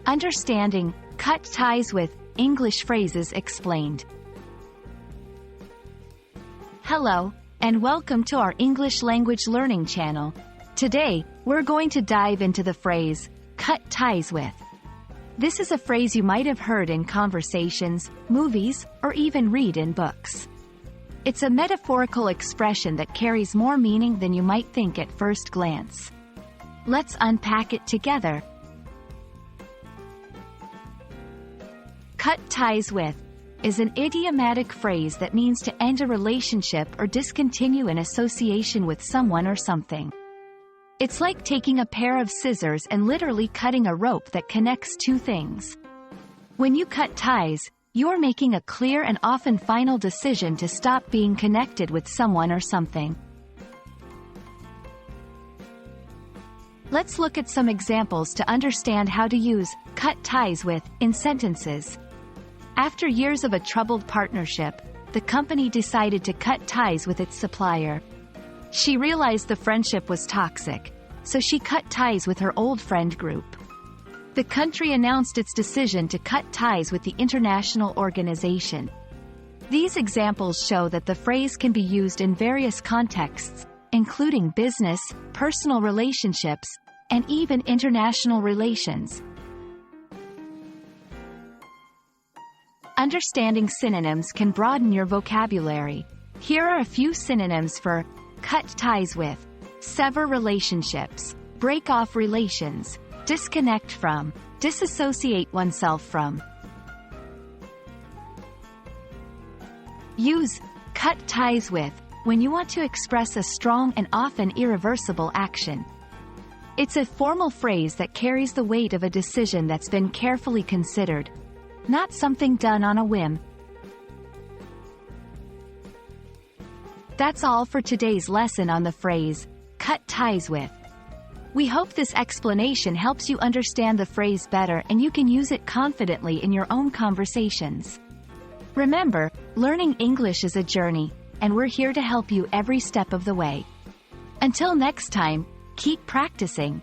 Understanding, cut ties with, English phrases explained. Hello, and welcome to our English language learning channel. Today, we're going to dive into the phrase, cut ties with. This is a phrase you might have heard in conversations, movies, or even read in books. It's a metaphorical expression that carries more meaning than you might think at first glance. Let's unpack it together. Cut ties with is an idiomatic phrase that means to end a relationship or discontinue an association with someone or something. It's like taking a pair of scissors and literally cutting a rope that connects two things. When you cut ties, you're making a clear and often final decision to stop being connected with someone or something. Let's look at some examples to understand how to use cut ties with in sentences. After years of a troubled partnership, the company decided to cut ties with its supplier. She realized the friendship was toxic, so she cut ties with her old friend group. The country announced its decision to cut ties with the international organization. These examples show that the phrase can be used in various contexts, including business, personal relationships, and even international relations. Understanding synonyms can broaden your vocabulary. Here are a few synonyms for cut ties with: sever relationships, break off relations, disconnect from, disassociate oneself from. Use cut ties with when you want to express a strong and often irreversible action. It's a formal phrase that carries the weight of a decision that's been carefully considered, not something done on a whim. That's all for today's lesson on the phrase, cut ties with. We hope this explanation helps you understand the phrase better and you can use it confidently in your own conversations. Remember, learning English is a journey, and we're here to help you every step of the way. Until next time, keep practicing.